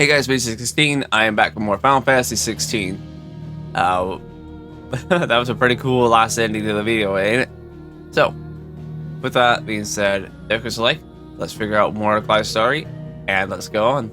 Hey guys, XVI. I am back with more Final Fantasy 16. That was a pretty cool last ending to the video, ain't it? So, with that being said, if it's like, let's figure out more of Clive's story, and let's go on.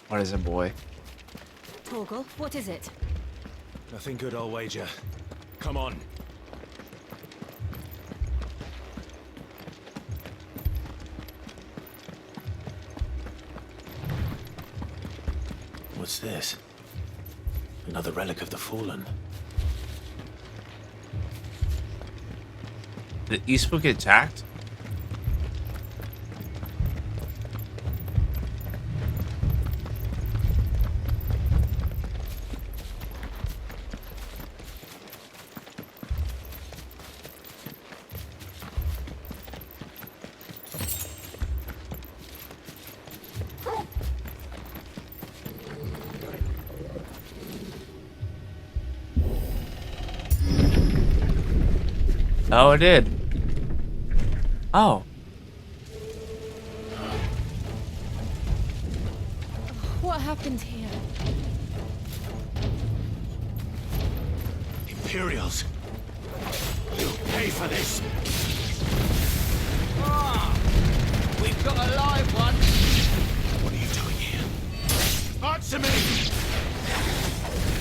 What is it, boy? Torgal, what is it? Nothing good, I'll wager. Come on. What's this? Another relic of the Fallen. Did Eastwood get attacked? Oh, it did. Oh. What happened here? Imperials! You'll pay for this! We've got a live one. What are you doing here? Answer me!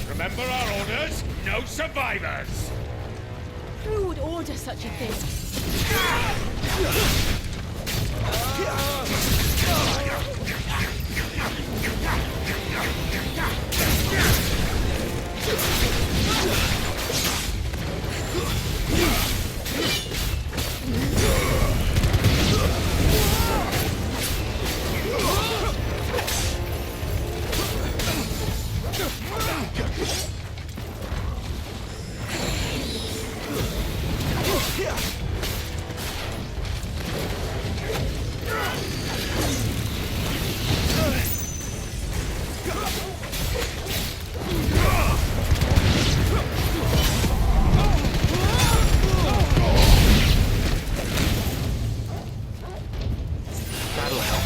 Remember our orders? No survivors! Who would order such a thing? That'll help.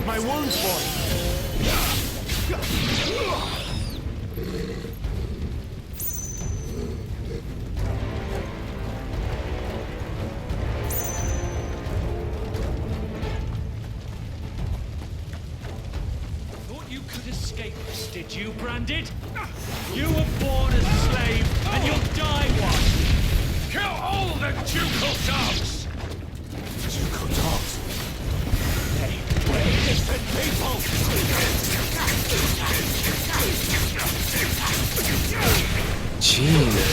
My wounds, boy! Thought you could escape this, did you, Branded? You were born as a slave, and you'll die one. Kill all the ducal dogs! Ducal dogs! They were innocent people! Jeez.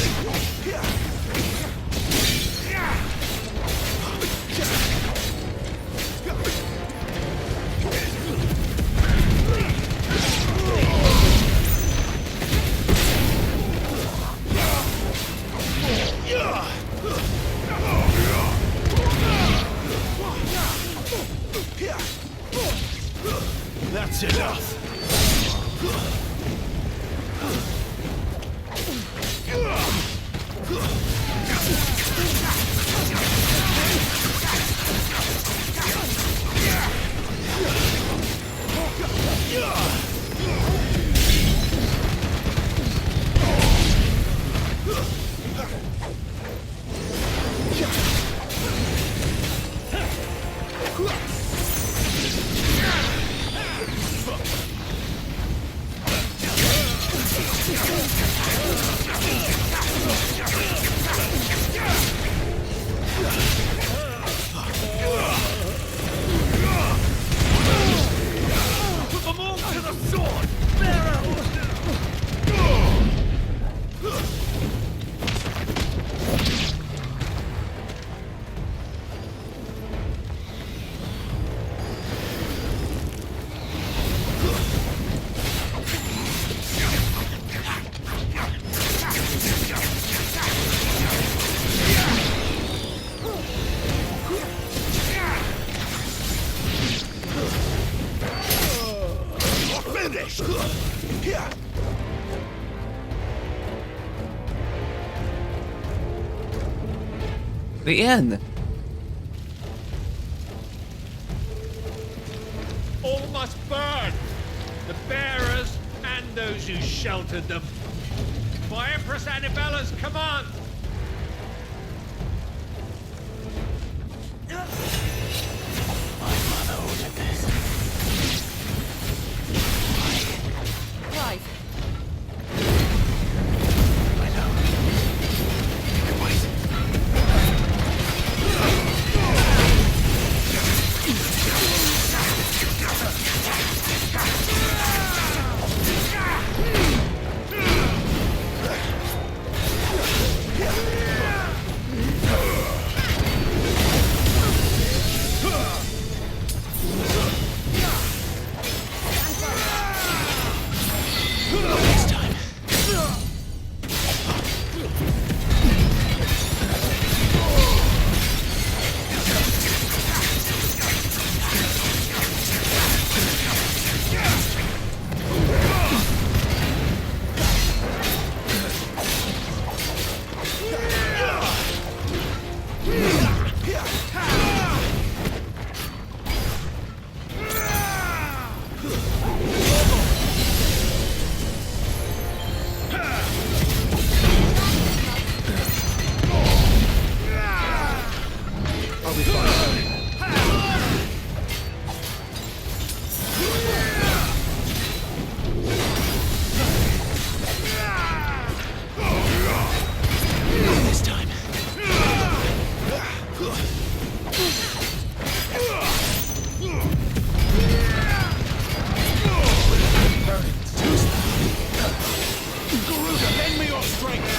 That's enough! The inn. All must burn! The bearers and those who sheltered them. By Empress Annibella's command! My mother ordered this. Clive, I know. You can wait. This time. I'll be fine. This time. Lend me your strength.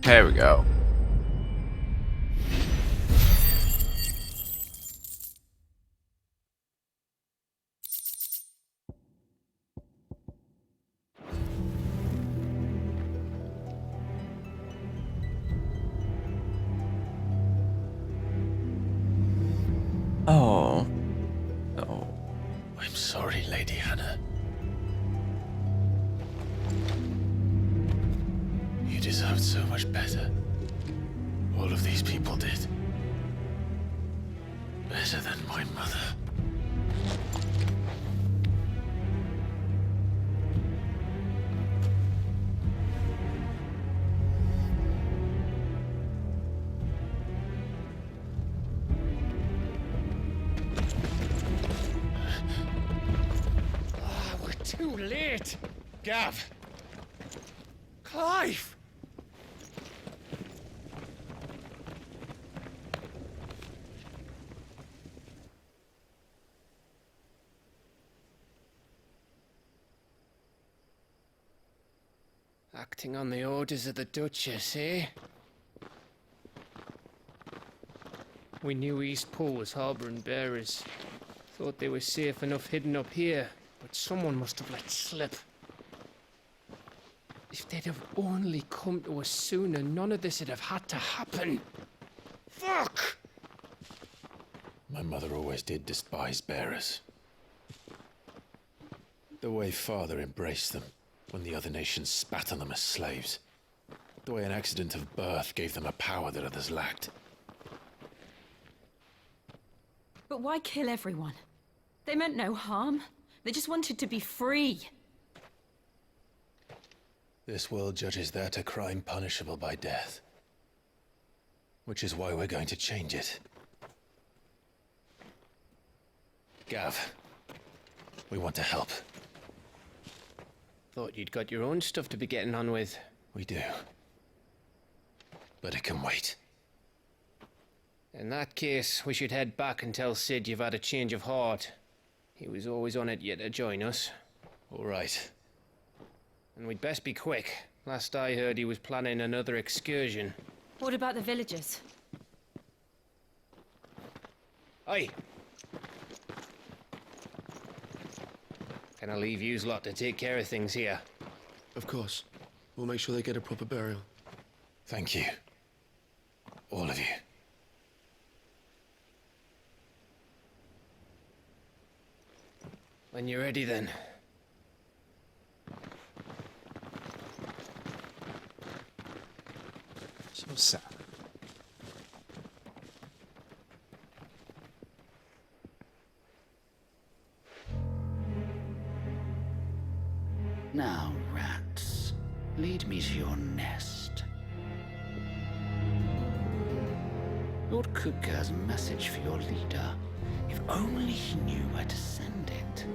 There we go. Oh. Oh. I'm sorry, Lady Hannah. You deserved so much better. All of these people did. Better than my mother. We're too late! Gav! Clive! Acting on the orders of the Duchess, eh? We knew Eastpool was harbouring bearers. Thought they were safe enough hidden up here, but someone must have let slip. If they'd have only come to us sooner, none of this would have had to happen. Fuck! My mother always did despise bearers. The way Father embraced them when the other nations spat on them as slaves. The way an accident of birth gave them a power that others lacked. but why kill everyone? They meant no harm. They just wanted to be free. This world judges that a crime punishable by death. Which is why we're going to change it. Gav, we want to help. Thought you'd got your own stuff to be getting on with. We do. But it can wait. In that case, we should head back and tell Sid you've had a change of heart. He was always on it yet to join us. All right. And we'd best be quick. Last I heard, he was planning another excursion. What about the villagers? Aye. Can I leave yous lot to take care of things here? Of course. We'll make sure they get a proper burial. Thank you. All of you. When you're ready, then. So sad. Now, rats, lead me to your nest. Lord Cook has a message for your leader. If only he knew where to send it.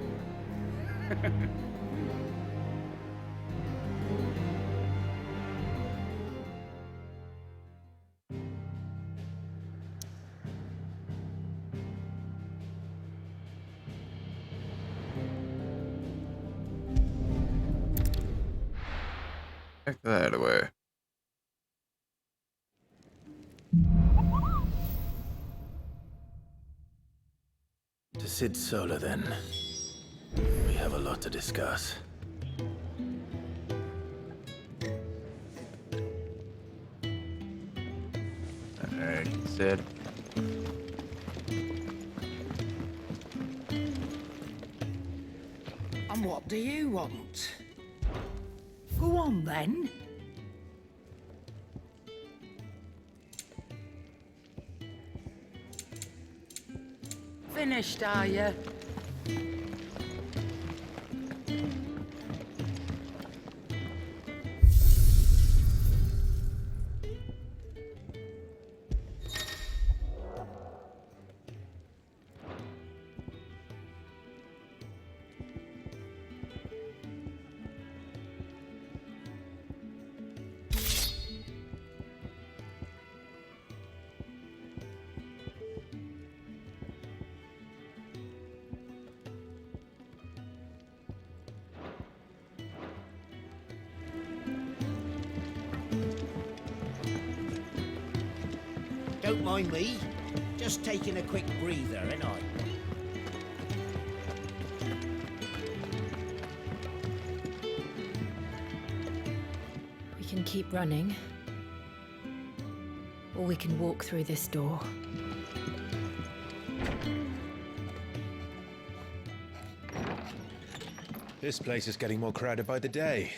Take that away. To Sid Solar, then. We have a lot to discuss. Alright, Sid. And what do you want? Go on, then. Finished, are you? Don't mind me. Just taking a quick breather, ain't I? We can keep running. Or we can walk through this door. This place is getting more crowded by the day.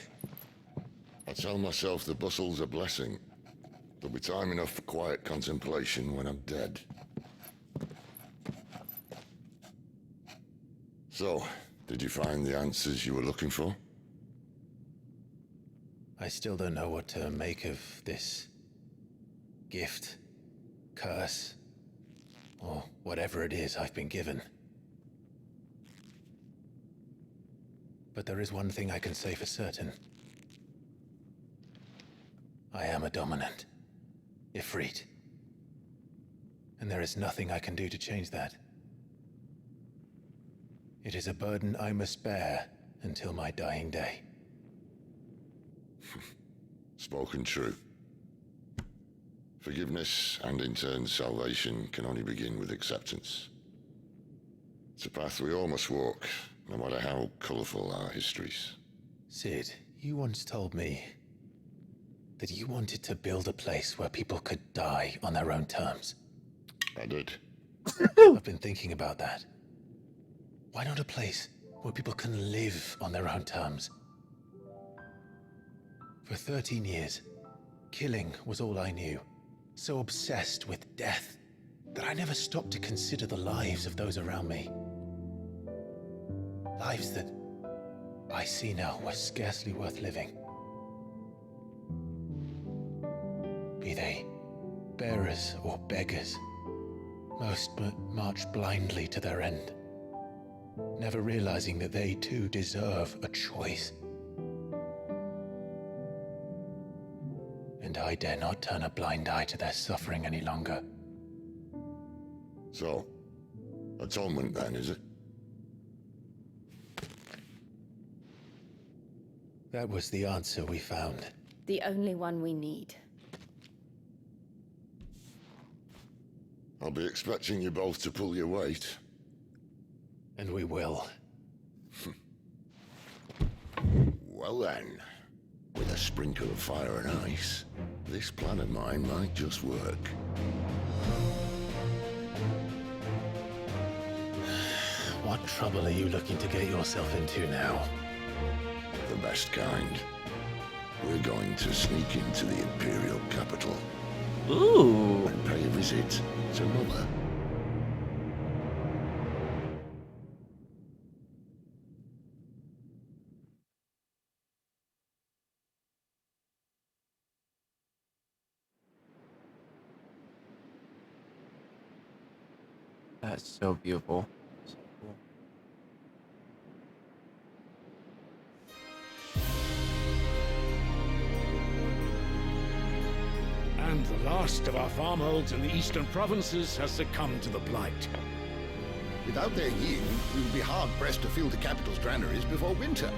I tell myself the bustle's a blessing. There'll be time enough for quiet contemplation when I'm dead. So, did you find the answers you were looking for? I still don't know what to make of this gift, curse, or whatever it is I've been given. But there is one thing I can say for certain. I am a dominant, Ifrit. And there is nothing I can do to change that. It is a burden I must bear until my dying day. Spoken true. Forgiveness and in turn salvation can only begin with acceptance. It's a path we all must walk, no matter how colourful our histories. Sid, you once told me that you wanted to build a place where people could die on their own terms. I did. I've been thinking about that. Why not a place where people can live on their own terms? For 13 years, killing was all I knew. So obsessed with death that I never stopped to consider the lives of those around me. Lives that I see now were scarcely worth living. Be they bearers or beggars, most march blindly to their end, never realizing that they too deserve a choice. And I dare not turn a blind eye to their suffering any longer. So, atonement then, is it? That was the answer we found. The only one we need. I'll be expecting you both to pull your weight. And we will. Well then, with a sprinkle of fire and ice, this this plan of mine might just work. What trouble are you looking to get yourself into now? The best kind. We're going to sneak into the Imperial capital Ooh. and pay a visit to Mother. That's so beautiful. So cool. And the last of our farmholds in the eastern provinces has succumbed to the blight. Without their yield, we will be hard-pressed to fill the capital's granaries before winter.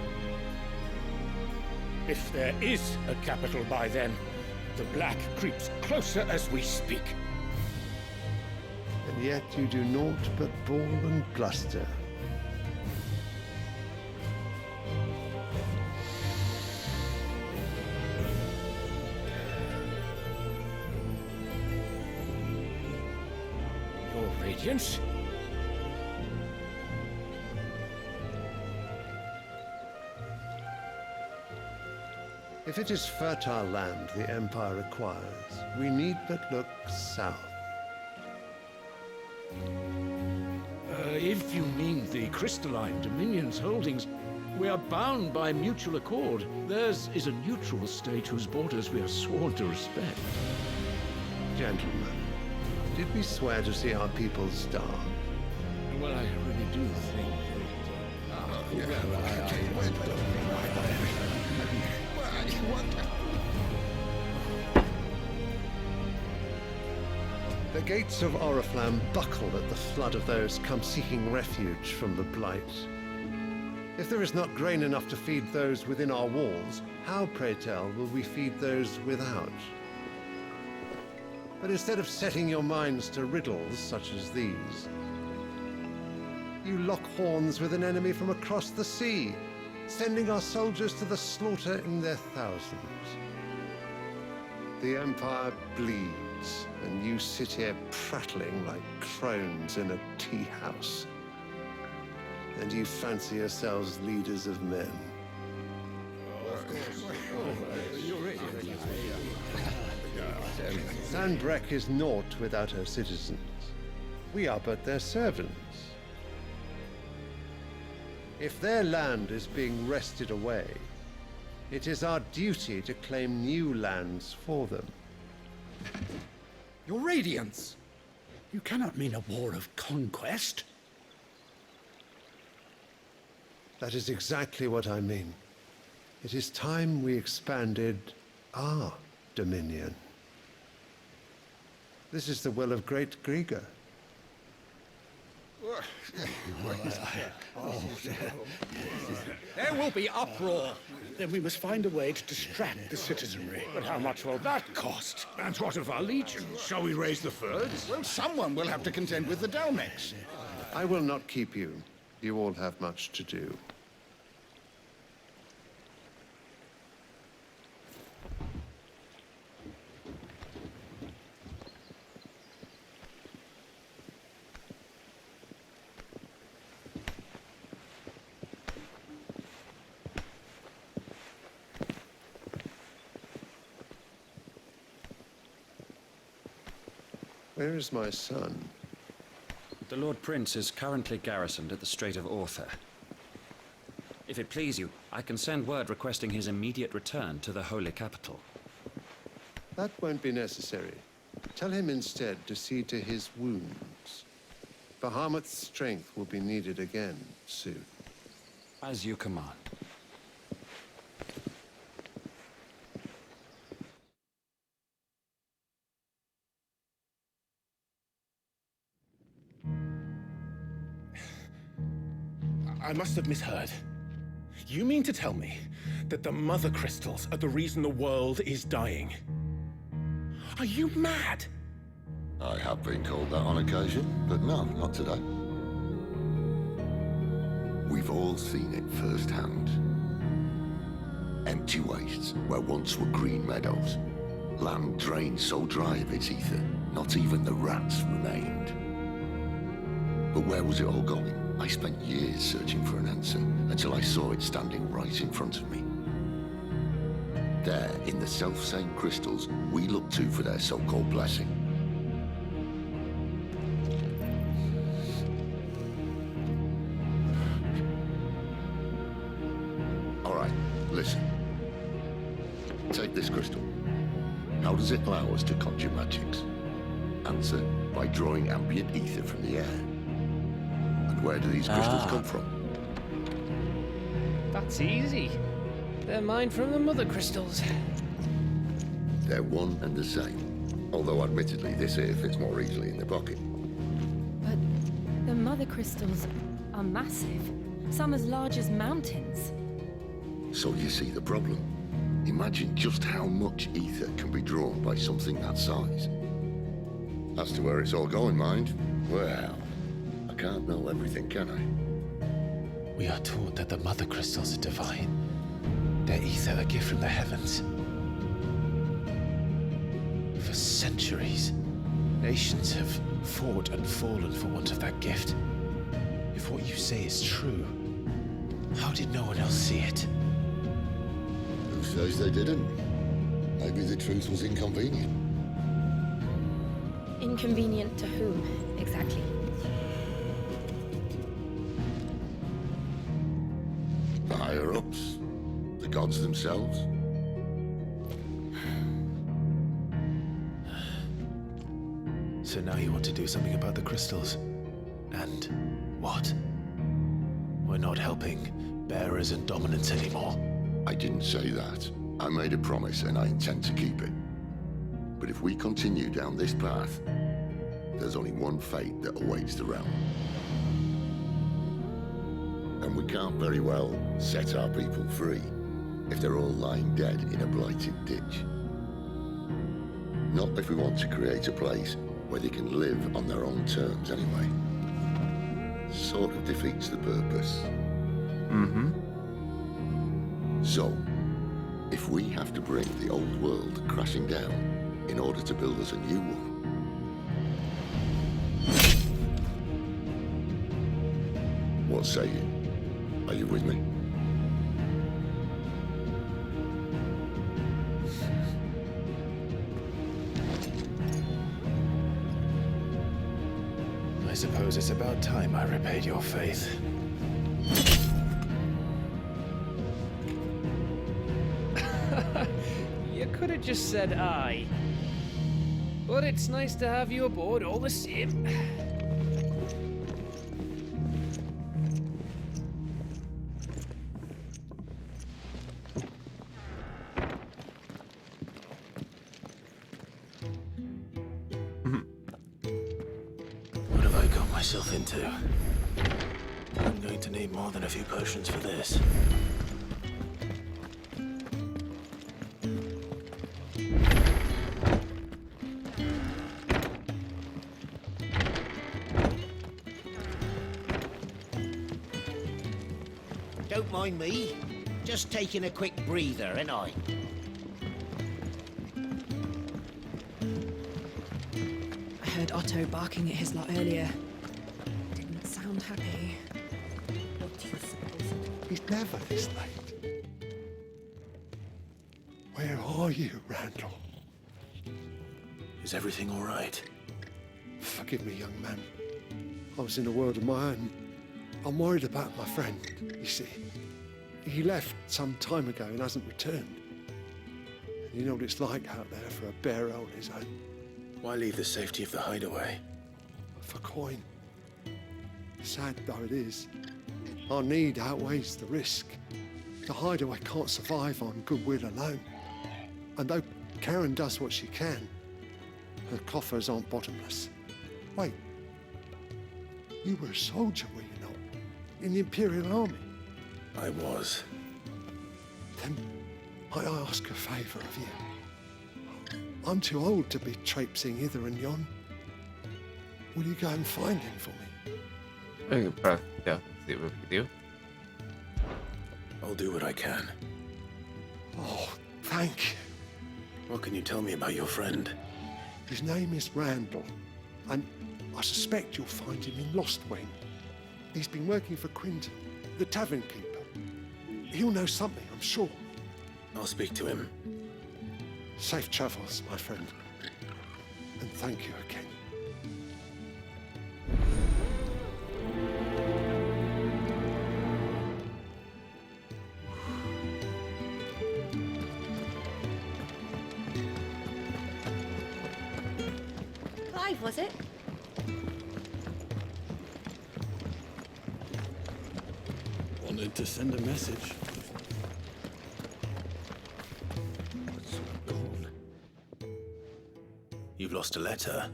If there is a capital by then, the black creeps closer as we speak. And yet you do naught but bawl and bluster. Your Radiance? If it is fertile land the Empire requires, we need but look south. If you mean the crystalline Dominion's holdings, we are bound by mutual accord. Theirs is a neutral state whose borders we are sworn to respect. Gentlemen, did we swear to see our people starve? Well, I really do think The gates of Oriflamme buckle at the flood of those come seeking refuge from the blight. If there is not grain enough to feed those within our walls, how, pray tell, will we feed those without? But instead of setting your minds to riddles such as these, you lock horns with an enemy from across the sea, sending our soldiers to the slaughter in their thousands. The Empire bleeds, and you sit here prattling like crones in a tea house. And you fancy yourselves leaders of men. Sandbreck is naught without her citizens. We are but their servants. If their land is being wrested away, it is our duty to claim new lands for them. Your Radiance! You cannot mean a war of conquest. That is exactly what I mean. It is time we expanded our dominion. This is the will of great Grieger. There will be uproar. Then we must find a way to distract the citizenry. But how much will that cost? And what of our legions? Shall we raise the thirds? Well, someone will have to contend with the Dalmex. I will not keep you. You all have much to do. Where is my son? The Lord Prince is currently garrisoned at the Strait of Author. If it please you, I can send word requesting his immediate return to the Holy Capital. That won't be necessary. Tell him instead to see to his wounds. Bahamut's strength will be needed again soon. As you command. I must have misheard. You mean to tell me that the mother crystals are the reason the world is dying? Are you mad? I have been called that on occasion, but no, not today. We've all seen it firsthand. Empty wastes where once were green meadows. Land drained so dry of its ether, not even the rats remained. But where was it all going? I spent years searching for an answer, until I saw it standing right in front of me. There, in the self-same crystals we look to for their so-called blessing. All right, listen. Take this crystal. How does it allow us to conjure magics? Answer, by drawing ambient ether from the air. And where do these crystals come from? That's easy. They're mine from the mother crystals. They're one and the same. Although admittedly this here fits more easily in the pocket. But the mother crystals are massive. Some as large as mountains. So you see the problem. Imagine just how much ether can be drawn by something that size. As to where it's all going, mind, well, I can't know everything, can I? We are taught that the mother crystals are divine. Their ether a gift from the heavens. For centuries, nations have fought and fallen for want of that gift. If what you say is true, how did no one else see it? Who says they didn't? Maybe the truth was inconvenient. Inconvenient to whom, exactly? The higher-ups? The gods themselves? So now you want to do something about the crystals. And what? We're not helping bearers and dominants anymore. I didn't say that. I made a promise and I intend to keep it. But if we continue down this path, there's only one fate that awaits the realm. And we can't very well set our people free if they're all lying dead in a blighted ditch. Not if we want to create a place where they can live on their own terms anyway. Sort of defeats the purpose. So, if we have to bring the old world crashing down in order to build us a new one, what say you? Are you with me? I suppose it's about time I repaid your faith. You could have just said aye. But it's nice to have you aboard all the same. What have I got myself into? I'm going to need more than a few potions for this. Don't mind me. Just taking a quick breather, ain't I? I heard Otto barking at his lot earlier. Didn't sound happy. What do you suppose? He's never this late. Where are you, Randall? Is everything all right? Forgive me, young man. I was in a world of my own. I'm worried about my friend, you see. He left some time ago and hasn't returned. You know what it's like out there for a bearer on his own. Why leave the safety of the hideaway? For coin. Sad though it is, our need outweighs the risk. The hideaway can't survive on goodwill alone. And though Karen does what she can, her coffers aren't bottomless. Wait, you were a soldier, were you not? In the Imperial Army? I was. Then might I ask a favour of you? I'm too old to be traipsing hither and yon. Will you go and find him for me? I can probably see what we can do. I'll do what I can. Oh, thank you. What can you tell me about your friend? His name is Randall, and I suspect you'll find him in Lostwing. He's been working for Quinton, the tavern keeper. He'll know something, I'm sure. I'll speak to him. Safe travels, my friend. And thank you again. Clive, was it? Wanted to send a message. What's gone? You've lost a letter.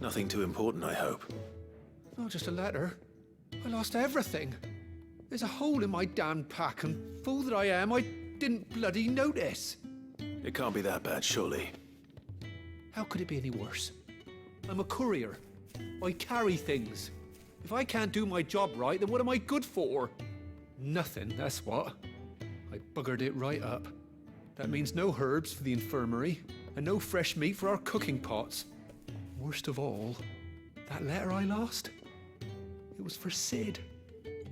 Nothing too important, I hope. Not just a letter. I lost everything. There's a hole in my damn pack, and fool that I am, I didn't bloody notice. It can't be that bad, surely. How could it be any worse? I'm a courier. I carry things. If I can't do my job right, then what am I good for? Nothing, that's what. I buggered it right up. That means no herbs for the infirmary, and no fresh meat for our cooking pots. Worst of all, that letter I lost, it was for Sid.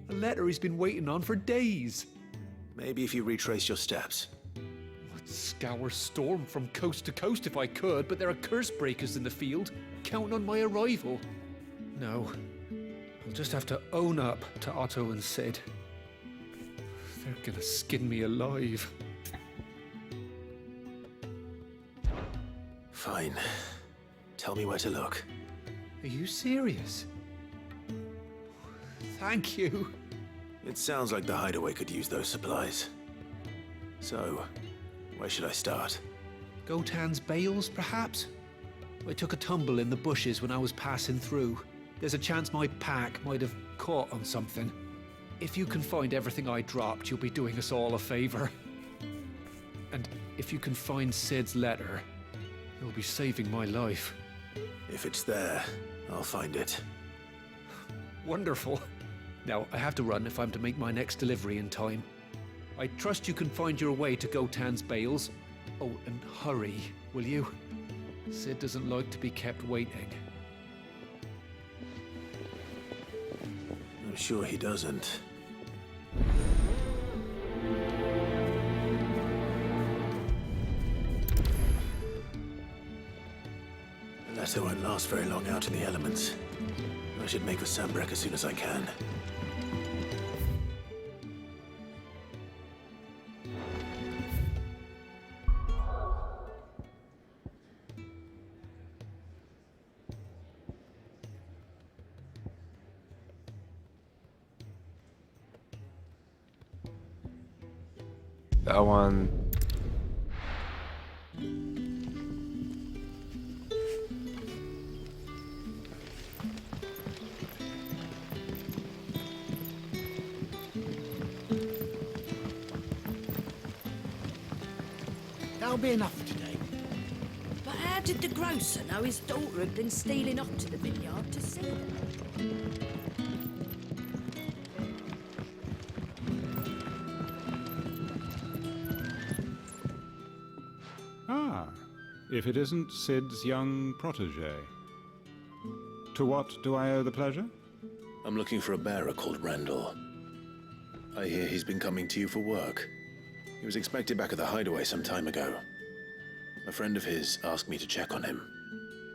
A letter he's been waiting on for days. Maybe if you retrace your steps. I'd scour Storm from coast to coast if I could, but there are curse breakers in the field, counting on my arrival. No, I'll just have to own up to Otto and Sid. They're gonna skin me alive. Fine. Tell me where to look. Are you serious? Thank you. It sounds like the hideaway could use those supplies. So, where should I start? Gotan's bales, perhaps? I took a tumble in the bushes when I was passing through. There's a chance my pack might have caught on something. If you can find everything I dropped, you'll be doing us all a favor. And if you can find Sid's letter, you'll be saving my life. If it's there, I'll find it. Wonderful. Now, I have to run if I'm to make my next delivery in time. I trust you can find your way to Gotan's bales. Oh, and hurry, will you? Sid doesn't like to be kept waiting. I'm sure he doesn't. The letter won't last very long out in the elements. I should make for Sambrek as soon as I can. That one. That'll be enough for today. But how did the grocer know his daughter had been stealing off to the vineyard to see her? Ah, if it isn't Sid's young protege. To what do I owe the pleasure? I'm looking for a bearer called Randall. I hear he's been coming to you for work. He was expected back at the hideaway some time ago. A friend of his asked me to check on him.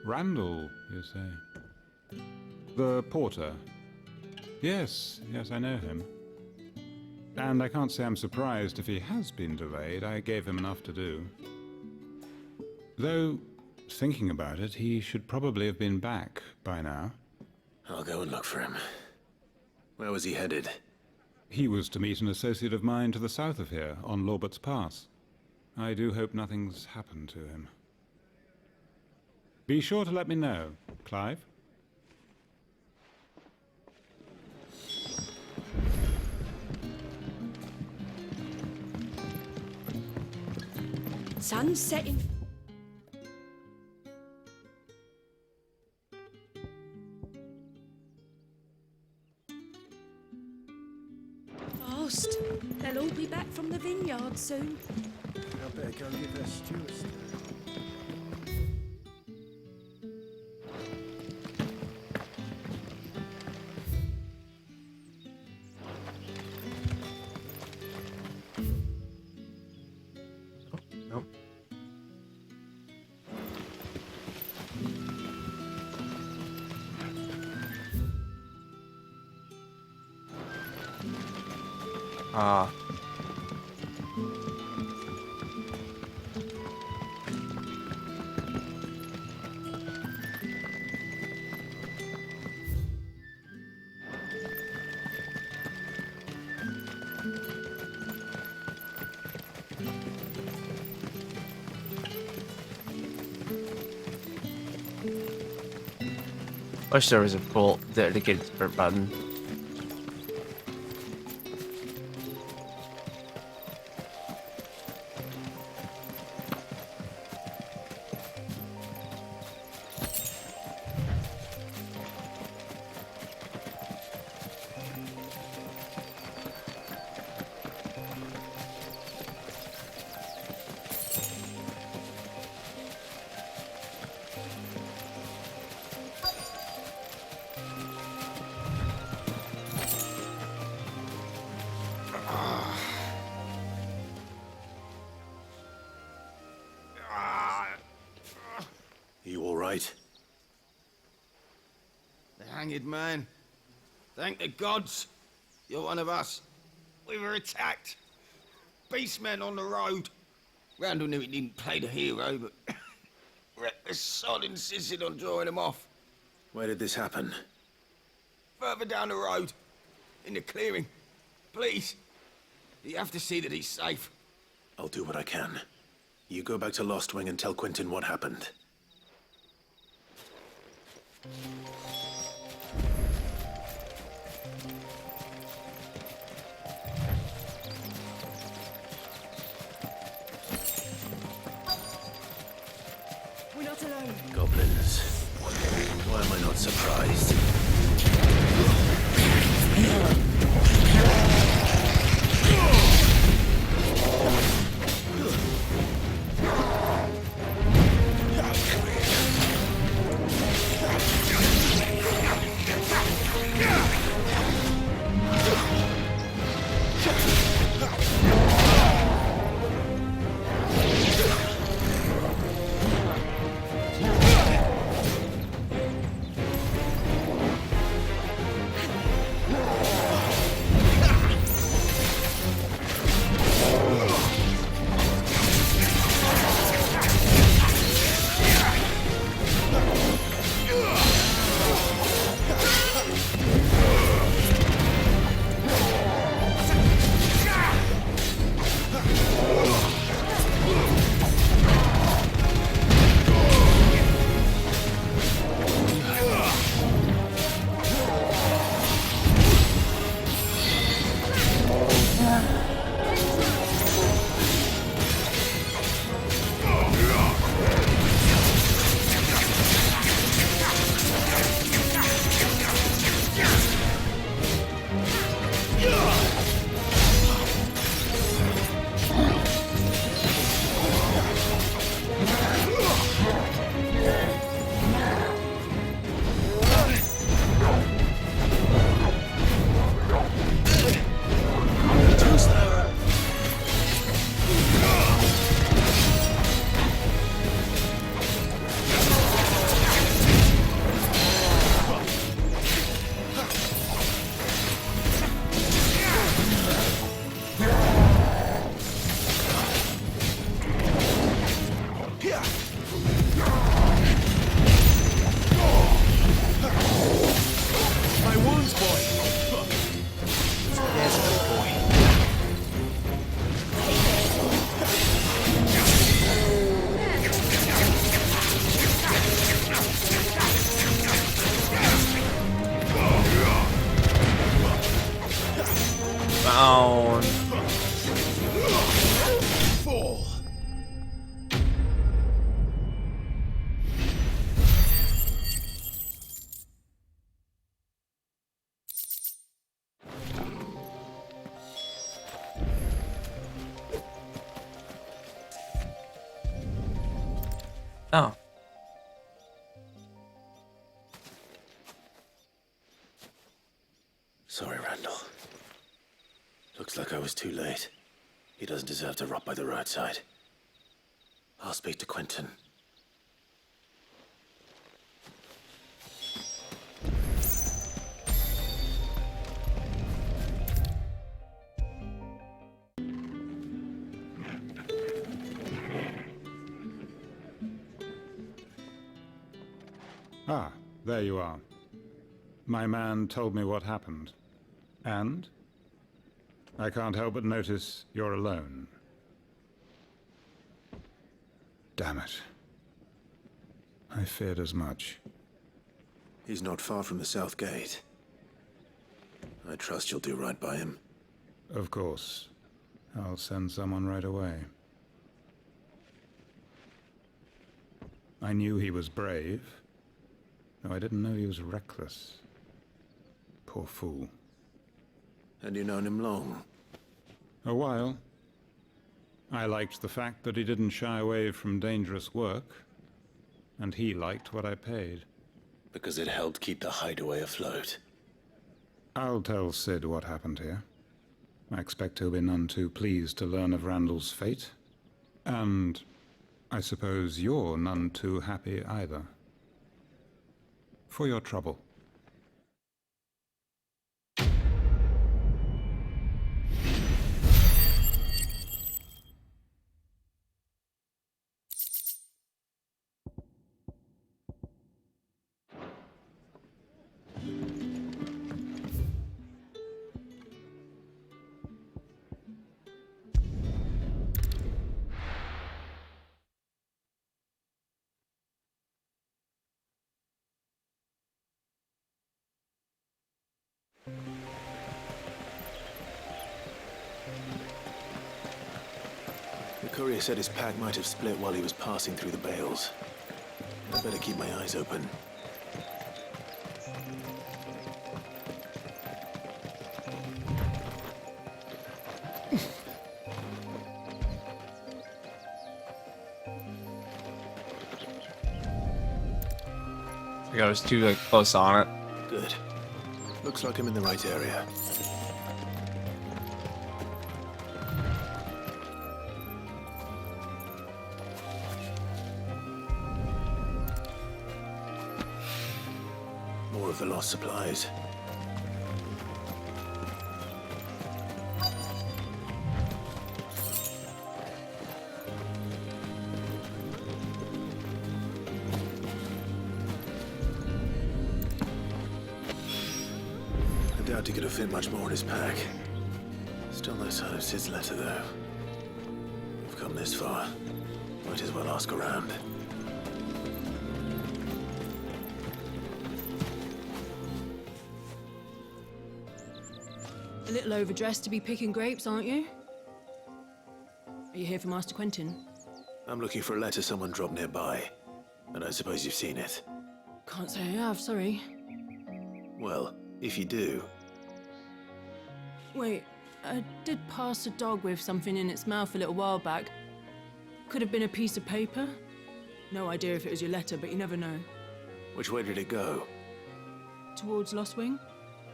Randall, you say? The porter? Yes, I know him. And I can't say I'm surprised if he has been delayed. I gave him enough to do. Though, thinking about it, he should probably have been back by now. I'll go and look for him. Where was he headed? He was to meet an associate of mine to the south of here, on Lorbert's Pass. I do hope nothing's happened to him. Be sure to let me know, Clive. Sun's setting. Fast. They'll all be back from the vineyard soon. They'll better go give her stew a stir. Nope. Ah. Wish there was a full dedicated sprint button. You all right? The hanged man. Thank the gods. You're one of us. We were attacked. Beastmen on the road. Randall knew he didn't play the hero, but reckless sod insisted on drawing him off. Where did this happen? Further down the road. In the clearing. Please. You have to see that he's safe. I'll do what I can. You go back to Lost Wing and tell Quentin what happened. We're not alone. Goblins. Why am I not surprised? Oh. Sorry, Randall. Looks like I was too late. He doesn't deserve to rot by the roadside. I'll speak to Quentin. Ah, there you are. My man told me what happened. And? I can't help but notice you're alone. Damn it. I feared as much. He's not far from the South Gate. I trust you'll do right by him. Of course. I'll send someone right away. I knew he was brave, though I didn't know he was reckless. Poor fool. And you known him long? A while. I liked the fact that he didn't shy away from dangerous work, and he liked what I paid. Because it helped keep the hideaway afloat. I'll tell Sid what happened here. I expect he'll be none too pleased to learn of Randall's fate. And I suppose you're none too happy either. For your trouble. The courier said his pack might have split while he was passing through the bales. I better keep my eyes open. I think I was too close on it. Good. Looks like I'm in the right area. More of the lost supplies. I doubt he could have fit much more in his pack. Still no sign of Sid's letter, though. We've come this far. Might as well ask around. A little overdressed to be picking grapes, aren't you? Are you here for Master Quentin? I'm looking for a letter someone dropped nearby. And I suppose you've seen it. Can't say I have, sorry. Well, if you do... Wait, I did pass a dog with something in its mouth a little while back. Could have been a piece of paper. No idea if it was your letter, but you never know. Which way did it go? Towards Lost Wing?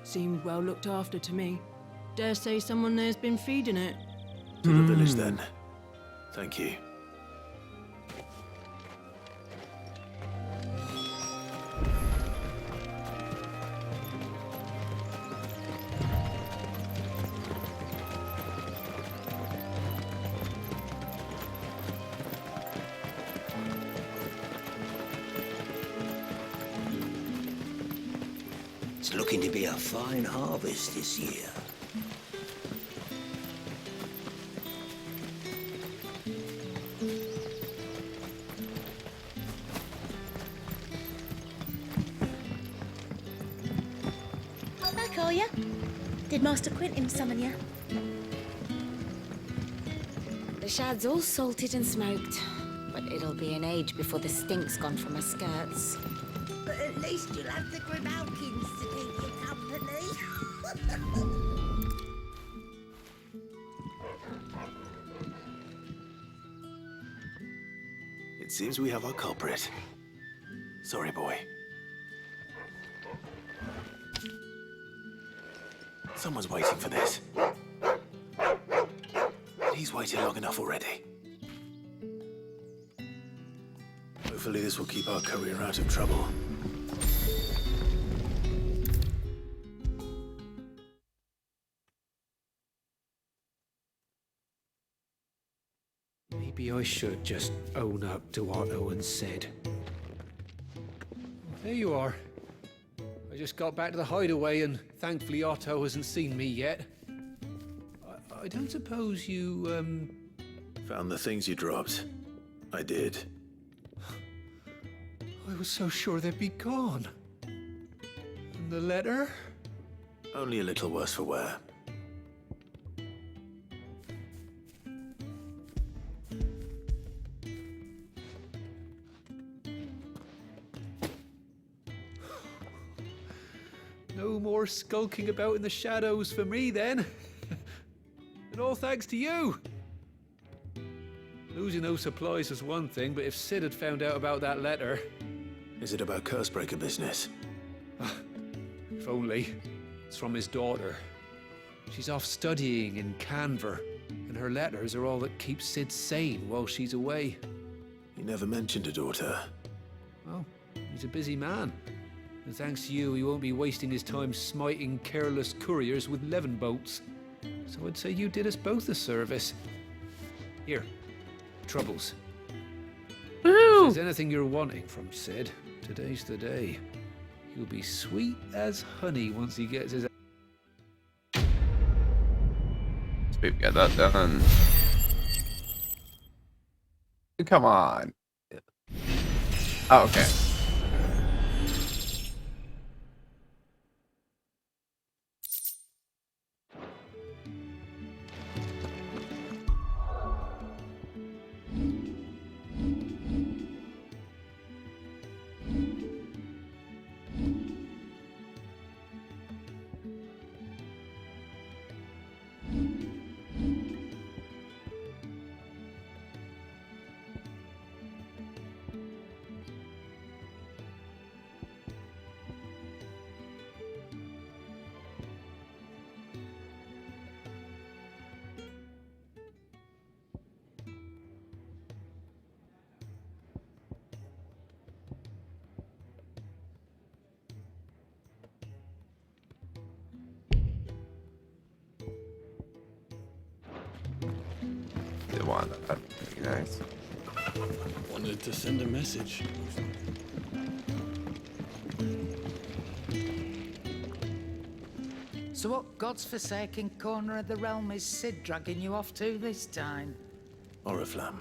Seemed well looked after to me. Dare say someone there's been feeding it. To the village, then. Thank you. It's looking to be a fine harvest this year. Back, are ya? Did Master Quentin summon ya? The shad's all salted and smoked, but it'll be an age before the stink's gone from her skirts. But at least you'll have the Grimalkins to keep you company. It seems we have our culprit. Sorry, boy. Someone's waiting for this. He's waited long enough already. Hopefully this will keep our courier out of trouble. Maybe I should just own up to Otto and Sid. There you are. I just got back to the hideaway and thankfully Otto hasn't seen me yet. I don't suppose you, Found the things you dropped. I did. I was so sure they'd be gone. And the letter? Only a little worse for wear. No more skulking about in the shadows for me then. And all thanks to you. Losing those supplies was one thing, but if Sid had found out about that letter... Is it about Cursebreaker business? If only. It's from his daughter. She's off studying in Canver, and her letters are all that keep Sid sane while she's away. He never mentioned a daughter. Well, he's a busy man. And thanks to you, he won't be wasting his time smiting careless couriers with levin bolts. So I'd say you did us both a service. Here, troubles. If there's anything you're wanting from Sid, today's the day. He'll be sweet as honey once he gets his... We've got that done. Come on. Oh, okay. That'd be nice. Wanted to send a message. So what God's forsaken corner of the realm is Sid dragging you off to this time? Oriflamme.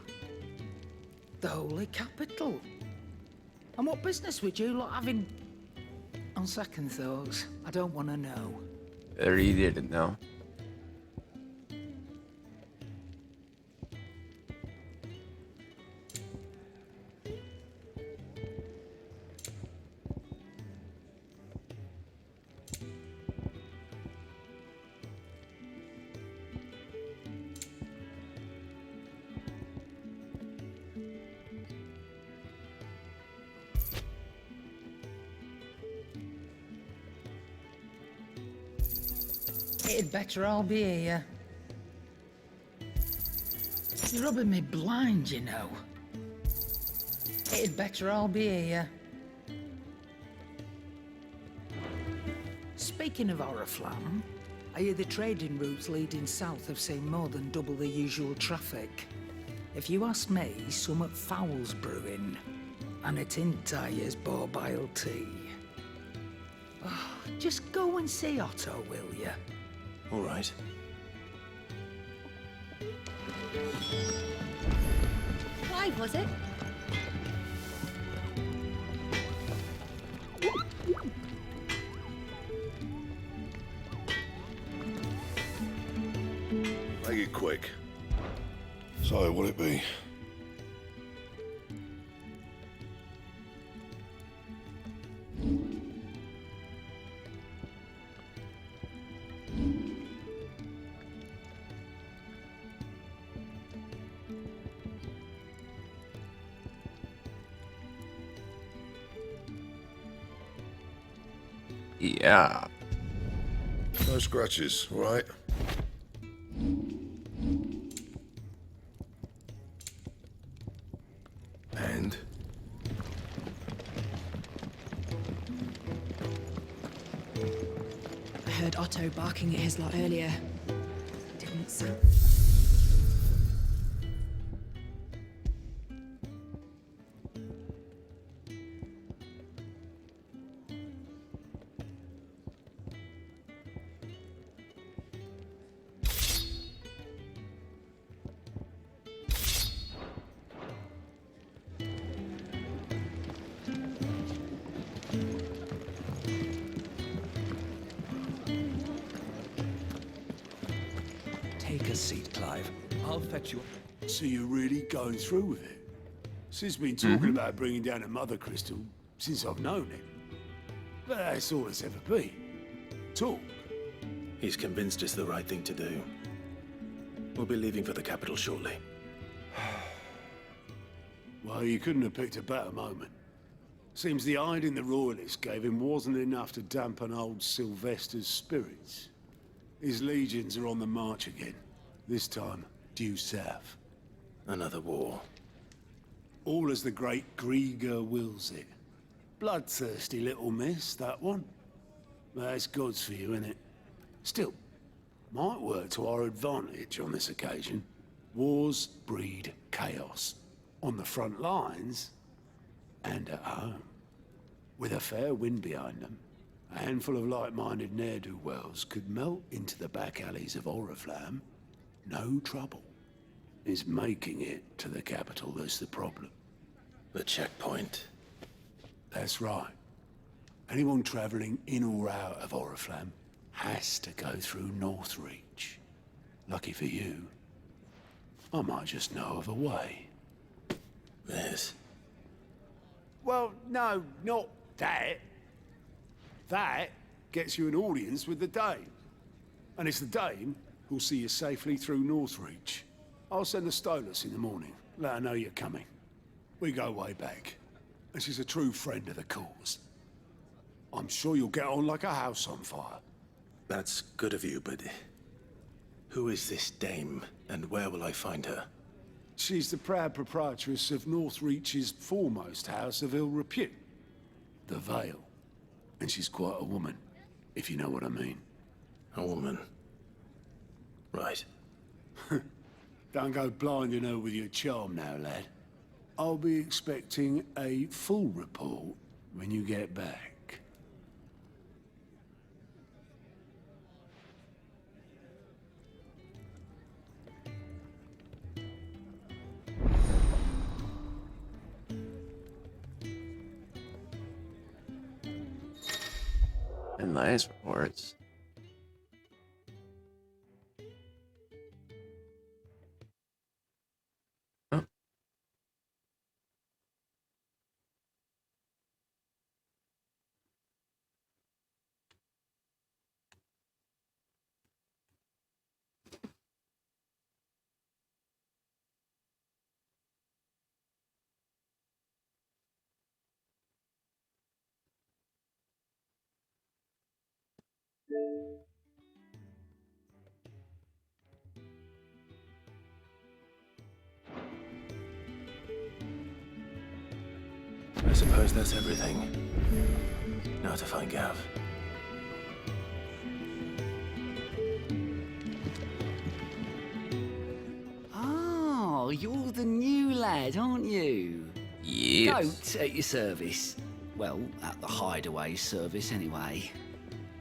The Holy Capital. And what business would you lot have in... On second thoughts, I don't want to know. Or you didn't know. It'd better all be here. You're rubbing me blind, you know. It'd better all be here. Speaking of Oriflamme, I hear the trading routes leading south have seen more than double the usual traffic. If you ask me, summat foul's brewing, and it in Tyre's borbile tea. Oh, just go and see Otto, will you? All right. Clive, was it? Make it quick. So, what'll it be? Yeah. No scratches, all right? And? I heard Otto barking at his lot earlier. Didn't sound... Take a seat, Clive. I'll fetch you. So you're really going through with it? Sis been talking about bringing down a mother crystal since I've known it. But that's all it's ever been. Talk. He's convinced it's the right thing to do. We'll be leaving for the capital shortly. Well, you couldn't have picked a better moment. Seems the hiding the royalists gave him wasn't enough to dampen old Sylvester's spirits. His legions are on the march again. This time, due south. Another war. All as the great Grieger wills it. Bloodthirsty little miss, that one. That's God's for you, innit? Still, might work to our advantage on this occasion. Wars breed chaos. On the front lines, and at home. With a fair wind behind them, a handful of like-minded ne'er-do-wells could melt into the back alleys of Oriflamme. No trouble. It's making it to the capital that's the problem. The checkpoint. That's right. Anyone traveling in or out of Oriflamme has to go through Northreach. Lucky for you, I might just know of a way. This? Well, no, not that. That gets you an audience with the Dame. And it's the Dame who'll see you safely through Northreach. I'll send the Stolas in the morning. Let her know you're coming. We go way back. And she's a true friend of the cause. I'm sure you'll get on like a house on fire. That's good of you, but... who is this Dame, and where will I find her? She's the proud proprietress of Northreach's foremost house of ill repute. The Vale. And she's quite a woman, if you know what I mean. A woman. Right. Don't go blinding her with your charm now, lad. I'll be expecting a full report when you get back. And nice reports. Oh. I suppose that's everything. Now to find Gav. Oh, you're the new lad, aren't you? Yes. Goat at your service. Well, at the hideaway service, anyway.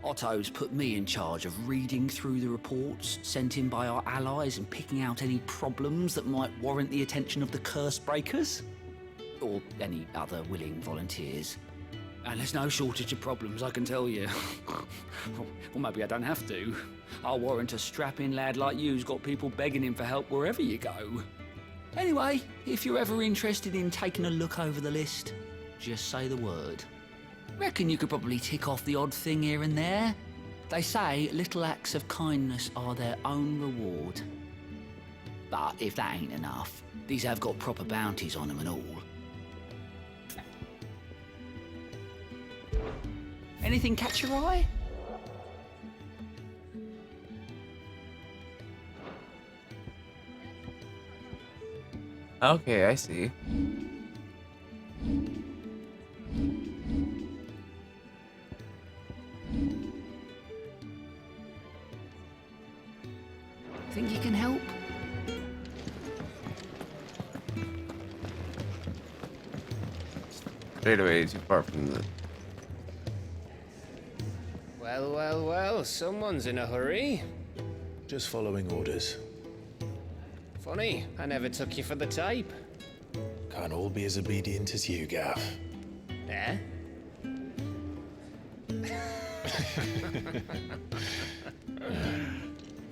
Otto's put me in charge of reading through the reports sent in by our allies and picking out any problems that might warrant the attention of the curse breakers. Or any other willing volunteers. And there's no shortage of problems, I can tell you. Or maybe I don't have to. I'll warrant a strapping lad like you's got people begging him for help wherever you go. Anyway, if you're ever interested in taking a look over the list, just say the word. Reckon you could probably tick off the odd thing here and there. They say little acts of kindness are their own reward. But if that ain't enough, these have got proper bounties on them and all. Anything catch your eye? Okay, I see. Think you can help? Straight away, too far from the... Well, well, well, someone's in a hurry. Just following orders. Funny, I never took you for the type. Can't all be as obedient as you, Gav. Eh?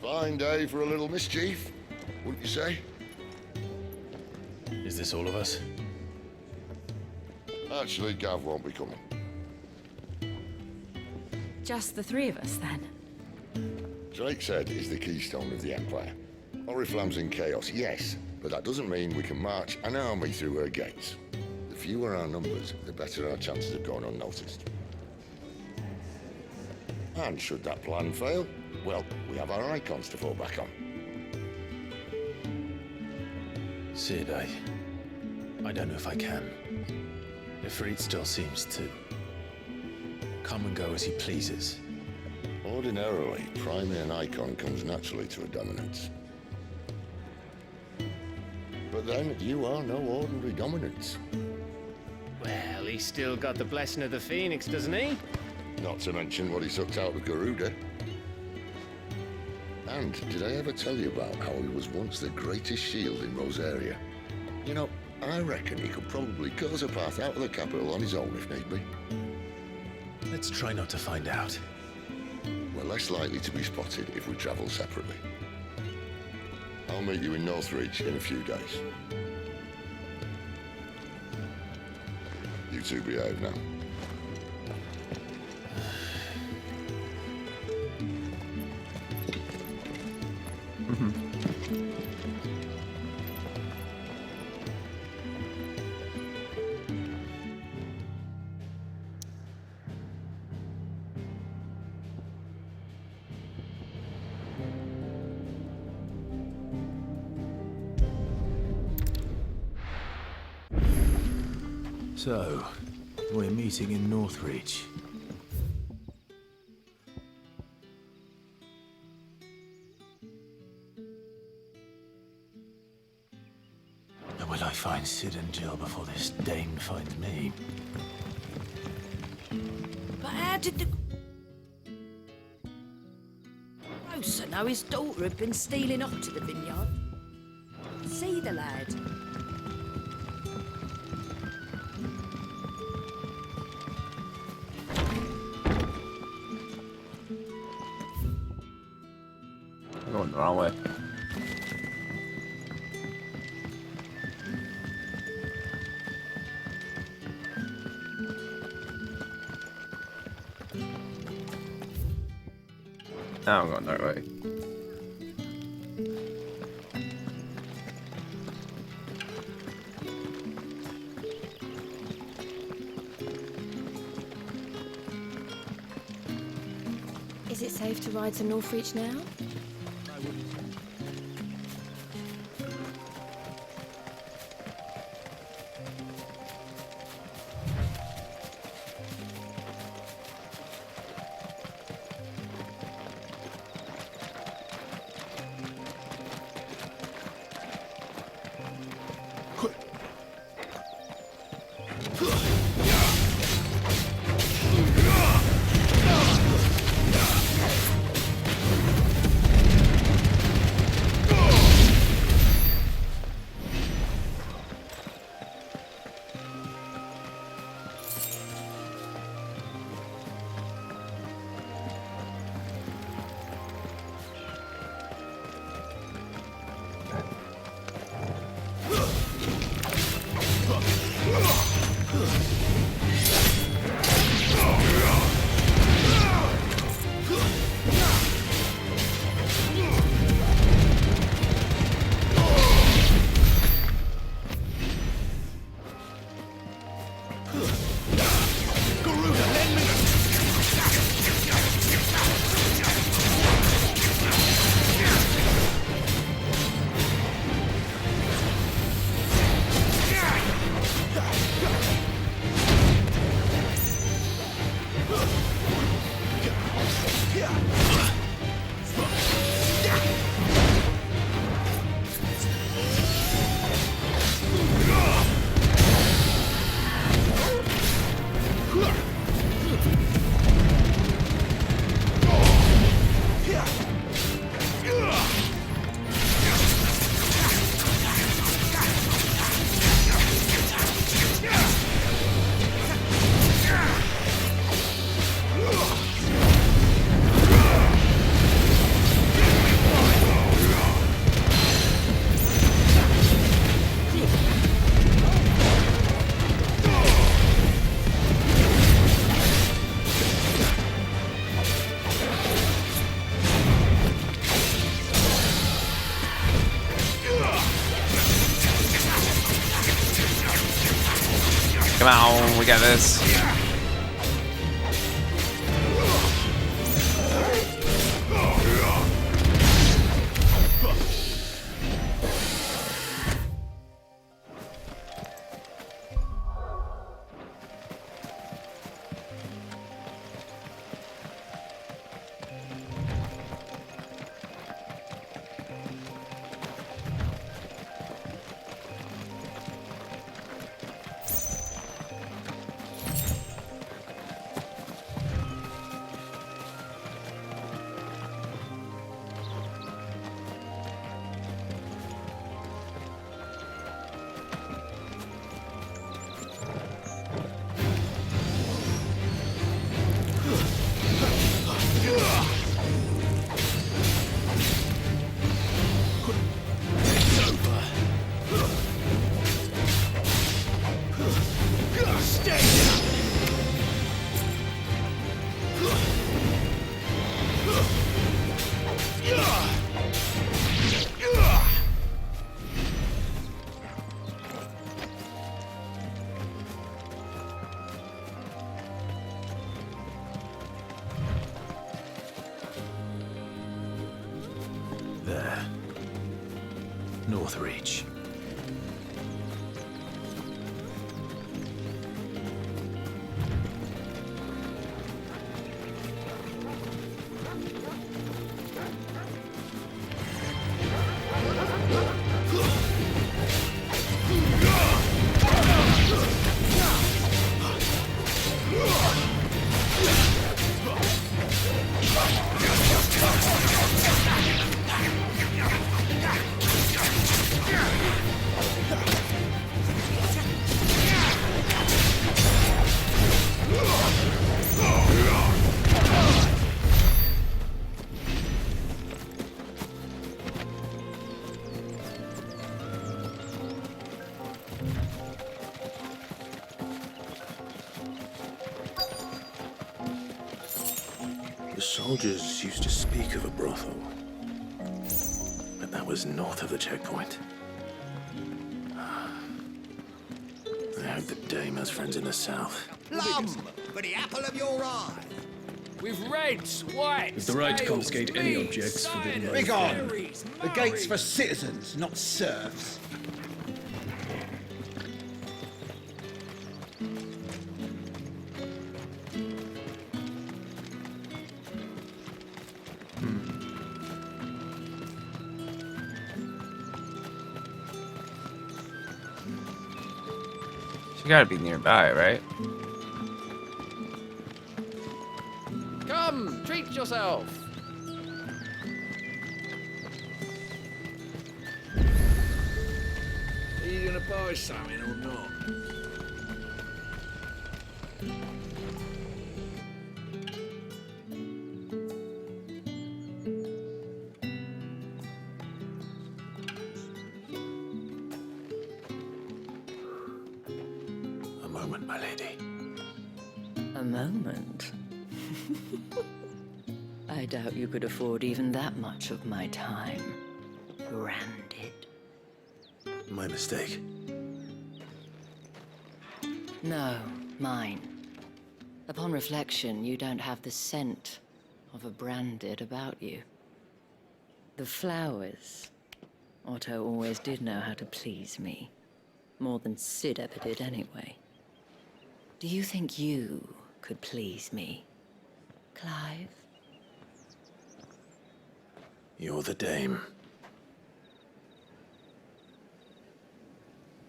Fine day for a little mischief, wouldn't you say? Is this all of us? Actually, Gav won't be coming. Just the three of us, then? Drake's Head is the keystone of the Empire. Oriflamme's in chaos, yes, but that doesn't mean we can march an army through her gates. The fewer our numbers, the better our chances of going unnoticed. And should that plan fail, well, we have our icons to fall back on. Sid, I don't know if I can. Ifrit still seems to come and go as he pleases. Ordinarily, priming an icon comes naturally to a dominance. But then, you are no ordinary dominance. Well, he's still got the blessing of the Phoenix, doesn't he? Not to mention what he sucked out of Garuda. And did I ever tell you about how he was once the greatest shield in Rosaria? You know, I reckon he could probably cut us a path out of the capital on his own if need be. Let's try not to find out. We're less likely to be spotted if we travel separately. I'll meet you in Northridge in a few days. You two behave now. So, we're meeting in Northridge. And will I find Sid and Jill before this Dane finds me? But how did the grocer know his daughter had been stealing off to the vineyard? See the lad? Going the wrong way. Now I'm going that way. Is it safe to ride to Northreach now? we got this. There. Northreach. The soldiers used to speak of a brothel, but that was north of the checkpoint. I hope the dame has friends in the south. Plum, for the apple of your eye. With reds, whites, With the right to ales, confiscate any meads, objects forbidden by ciders, the Begone! berries, The gate's for murrays. citizens, not serfs. She gotta be nearby, right? Come, treat yourself. Are you gonna buy something or not? A moment, my lady. A moment? I doubt you could afford even that much of my time. Branded. My mistake. No, mine. Upon reflection, you don't have the scent of a branded about you. The flowers. Otto always did know how to please me. More than Sid ever did anyway. Do you think you could please me, Clive? You're the dame.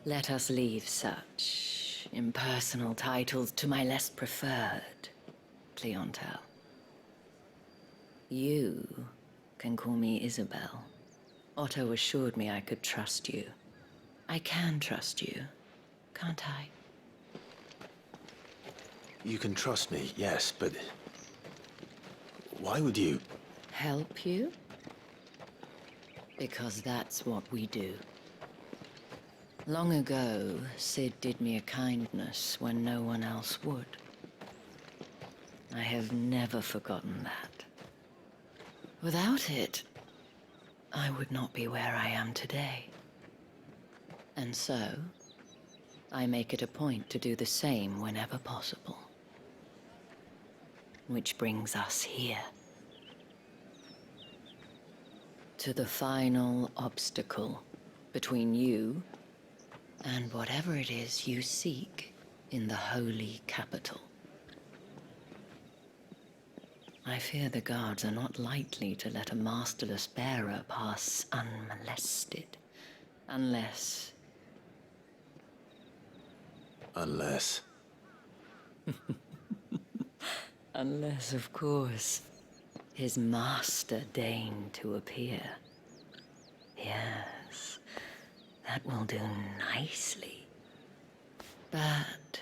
Let us leave such impersonal titles to my less preferred clientele. You can call me Isabel. Otto assured me I could trust you. I can trust you, can't I? You can trust me, yes, but why would you? Help you? Because that's what we do. Long ago, Sid did me a kindness when no one else would. I have never forgotten that. Without it, I would not be where I am today. And so, I make it a point to do the same whenever possible. Which brings us here. To the final obstacle between you and whatever it is you seek in the holy capital. I fear the guards are not likely to let a masterless bearer pass unmolested. Unless... Unless, of course, his master deigned to appear. Yes, that will do nicely. But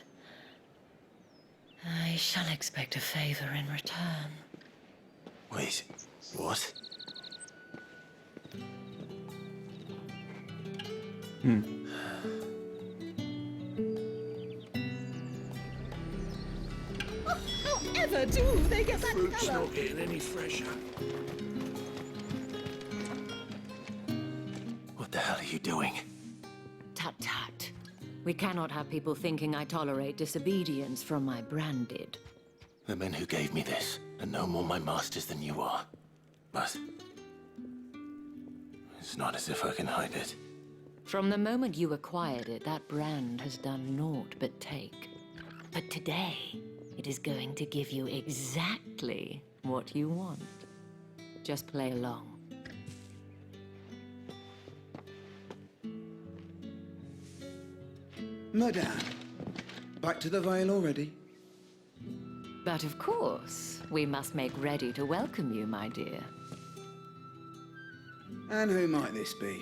I shall expect a favor in return. Wait, what? However do they get that Fruit's colour? not getting any fresher. What the hell are you doing? Tut tut. We cannot have people thinking I tolerate disobedience from my branded. The men who gave me this are no more my masters than you are. But it's not as if I can hide it. From the moment you acquired it, that brand has done naught but take. But today, it is going to give you exactly what you want. Just play along. Madame, back to the Vale already? But of course, we must make ready to welcome you, my dear. And who might this be?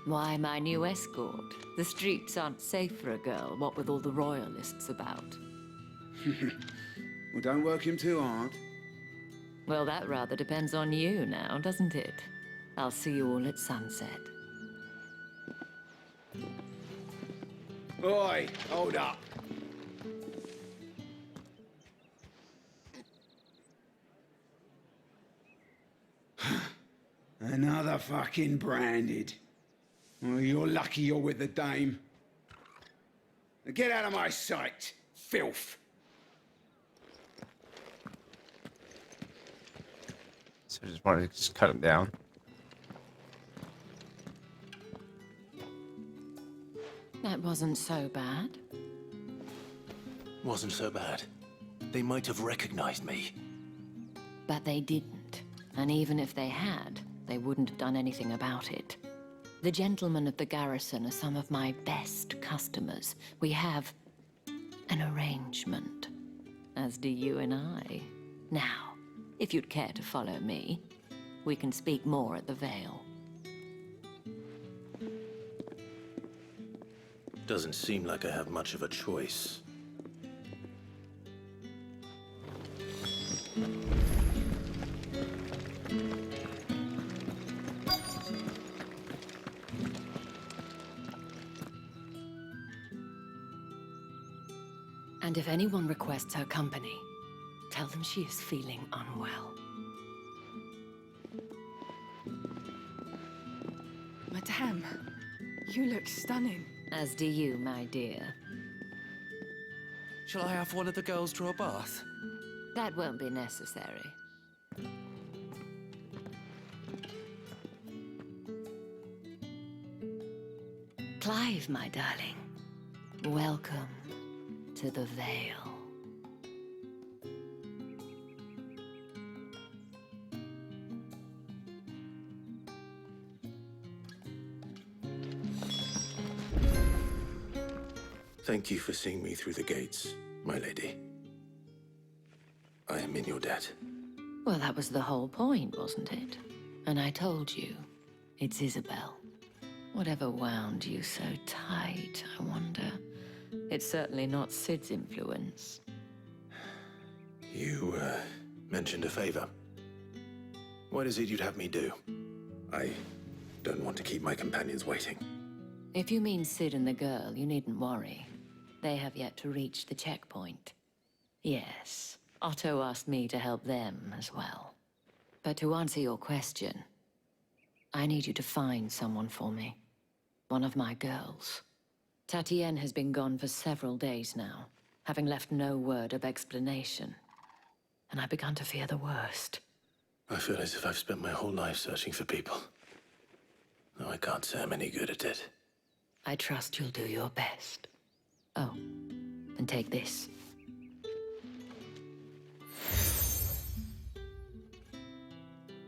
Why, my new escort. The streets aren't safe for a girl, what with all the royalists about. Well, don't work him too hard. Well, that rather depends on you now, doesn't it? I'll see you all at sunset. Oi, hold up. Another fucking branded. Oh, you're lucky you're with the dame. Now get out of my sight, filth. So I just wanted to just cut him down. That wasn't so bad. Wasn't so bad. They might have recognized me. But they didn't. And even if they had, they wouldn't have done anything about it. The gentlemen of the garrison are some of my best customers. We have an arrangement, as do you and I. Now, if you'd care to follow me, we can speak more at the Vale. Doesn't seem like I have much of a choice. And if anyone requests her company, tell them she is feeling unwell. Madame, you look stunning. As do you, my dear. Shall I have one of the girls draw a bath? That won't be necessary. Clive, my darling. Welcome to the Vale. Thank you for seeing me through the gates, my lady. I am in your debt. Well, that was the whole point, wasn't it? And I told you, it's Isabel. Whatever wound you so tight, I wonder. It's certainly not Sid's influence. You, mentioned a favor. What is it you'd have me do? I don't want to keep my companions waiting. If you mean Sid and the girl, you needn't worry. They have yet to reach the checkpoint. Yes, Otto asked me to help them as well. But to answer your question, I need you to find someone for me. One of my girls. Tatienne has been gone for several days now, having left no word of explanation. And I've begun to fear the worst. I feel as if I've spent my whole life searching for people. No, I can't say I'm any good at it. I trust you'll do your best. Oh, and take this.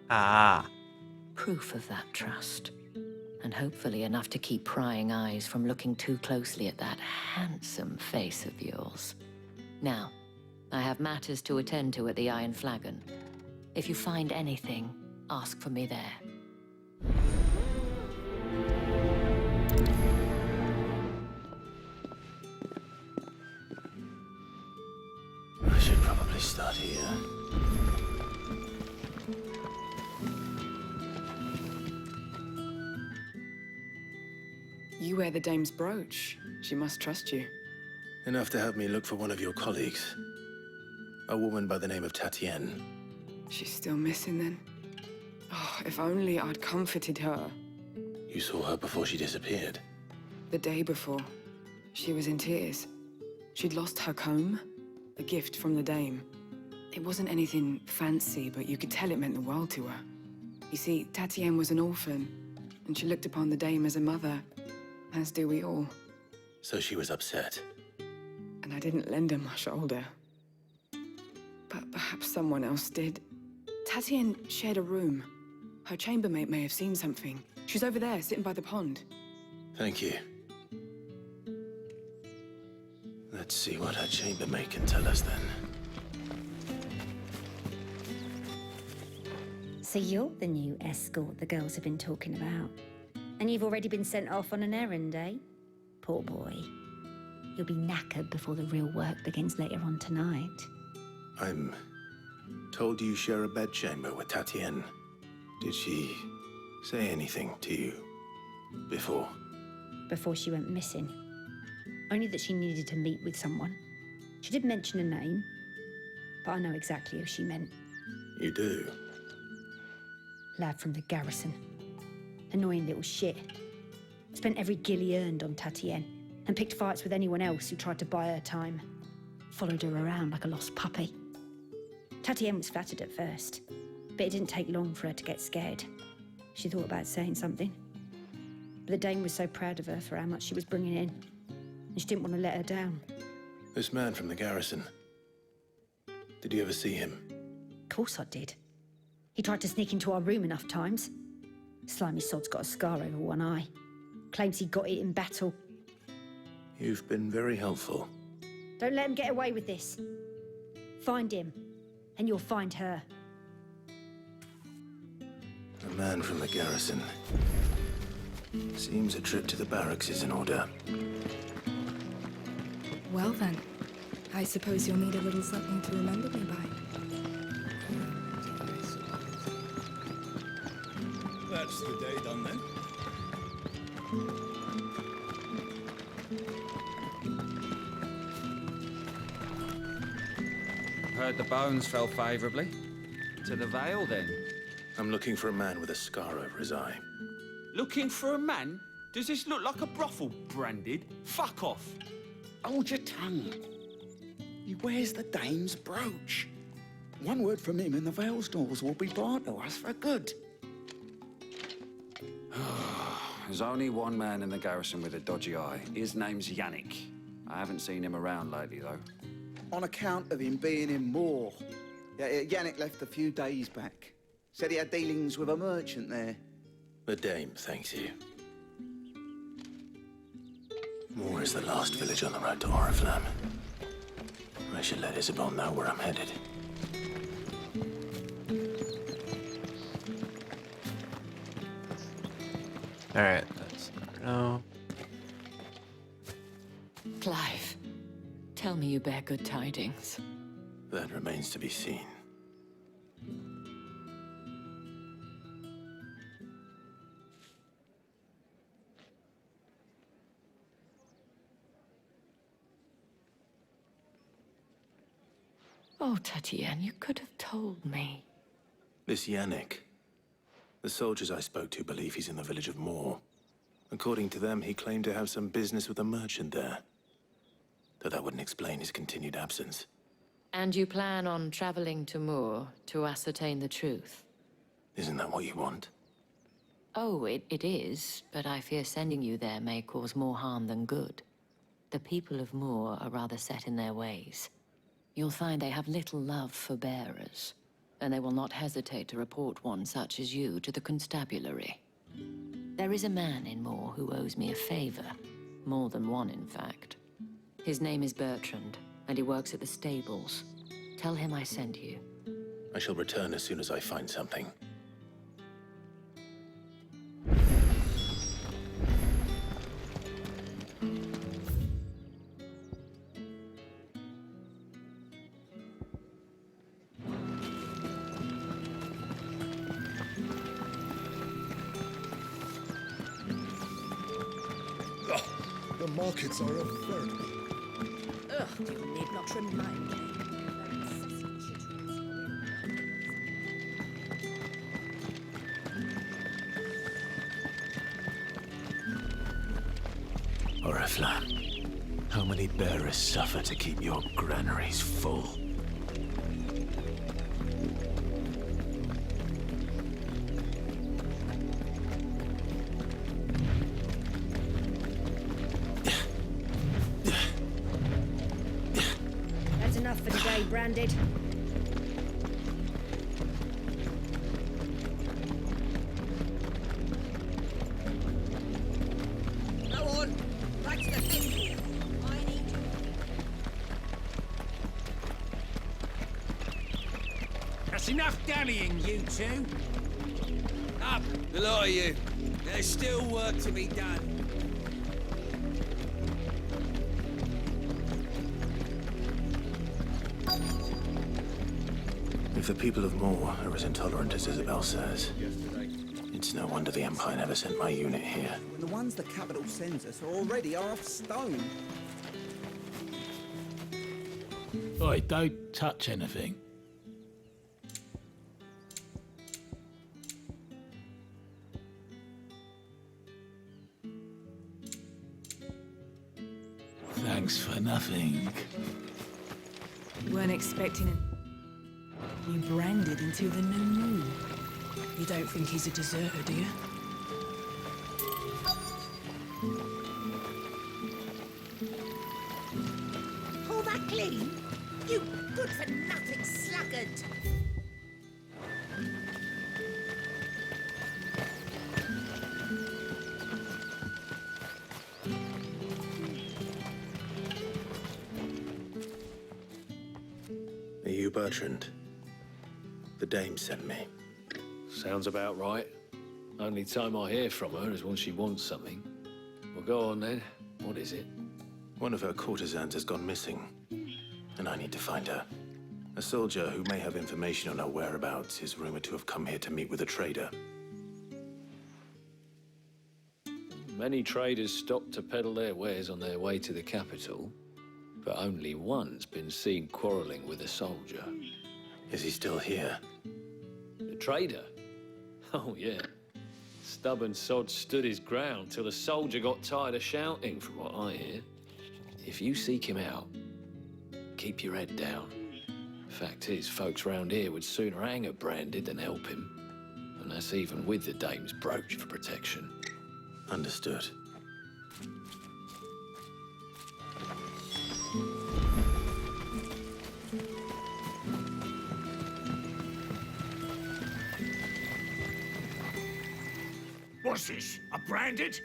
Ah. Proof of that trust. And hopefully enough to keep prying eyes from looking too closely at that handsome face of yours. Now, I have matters to attend to at the Iron Flagon. If you find anything, ask for me there. I should probably start here. You wear the dame's brooch. She must trust you. Enough to help me look for one of your colleagues. A woman by the name of Tatienne. She's still missing then? Oh, if only I'd comforted her. You saw her before she disappeared. The day before, she was in tears. She'd lost her comb, a gift from the dame. It wasn't anything fancy, but you could tell it meant the world to her. You see, Tatienne was an orphan, and she looked upon the dame as a mother, as do we all. So she was upset. And I didn't lend her my shoulder. But perhaps someone else did. Tatienne shared a room. Her chambermaid may have seen something. She's over there, sitting by the pond. Thank you. Let's see what her chambermaid can tell us then. So you're the new escort the girls have been talking about. And you've already been sent off on an errand, eh? Poor boy. You'll be knackered before the real work begins later on tonight. I'm told you share a bedchamber with Tatienne. Did she say anything to you before? Before she went missing. Only that she needed to meet with someone. She did mention a name, but I know exactly who she meant. You do? Lad from the garrison. Annoying little shit. Spent every guil he earned on Tatienne, and picked fights with anyone else who tried to buy her time. Followed her around like a lost puppy. Tatienne was flattered at first, but it didn't take long for her to get scared. She thought about saying something. But the dame was so proud of her for how much she was bringing in, and she didn't want to let her down. This man from the garrison. Did you ever see him? Of course I did. He tried to sneak into our room enough times. Slimy sod's got a scar over one eye. Claims he got it in battle. You've been very helpful. Don't let him get away with this. Find him, and you'll find her. A man from the garrison. Seems a trip to the barracks is in order. Well then, I suppose you'll need a little something to remember me by. That's the day done then. Heard the bones fell favorably. To the Vale, then? I'm looking for a man with a scar over his eye. Looking for a man? Does this look like a brothel, Branded? Fuck off. Hold your tongue. He wears the dame's brooch. One word from him and the Vale's doors will be barred to us for good. There's only one man in the garrison with a dodgy eye. His name's Yannick. I haven't seen him around lately, though. On account of him being in Moor. Yeah, Yannick left a few days back. Said he had dealings with a merchant there. The dame thanks you. Moor is the last village on the road to Oriflamme. I should let Isabel know where I'm headed. Alright, that's no. Clive, tell me you bear good tidings. That remains to be seen. Oh, Tatienne, you could have told me. This Yannick. The soldiers I spoke to believe he's in the village of Moor. According to them, he claimed to have some business with a merchant there. Though that wouldn't explain his continued absence. And you plan on traveling to Moor to ascertain the truth? Isn't that what you want? Oh, it is, but I fear sending you there may cause more harm than good. The people of Moor are rather set in their ways. You'll find they have little love for bearers, and they will not hesitate to report one such as you to the constabulary. There is a man in Moor who owes me a favor. More than one, in fact. His name is Bertrand, and he works at the stables. Tell him I sent you. I shall return as soon as I find something. The markets are a veritable... Ugh, you need not remind me. Oriflamme, how many bearers suffer to keep your granaries full? That's enough for today, Branded. Go on, back to the thing. I need you. That's enough dallying, you two. Up, the lot of you. There's still work to be done. If the people of Moor are as intolerant as Isabel says, it's no wonder the Empire never sent my unit here. When the ones the capital sends us are already half stone. Oi, don't touch anything. Thanks for nothing. Weren't expecting it. You branded until the new moon. You don't think he's a deserter, do you? Pull that clean? You good-for-nothing sluggard! Are you Bertrand? The dame sent me. Sounds about right. Only time I hear from her is when she wants something. Well, go on then. What is it? One of her courtesans has gone missing, and I need to find her. A soldier who may have information on her whereabouts is rumored to have come here to meet with a trader. Many traders stop to peddle their wares on their way to the capital, but only one's been seen quarreling with a soldier. Is he still here? The trader? Oh, yeah. Stubborn sod stood his ground till the soldier got tired of shouting, from what I hear. If you seek him out, keep your head down. Fact is, folks round here would sooner hang a Branded than help him. And that's even with the dame's brooch for protection. Understood. What's this? A Branded?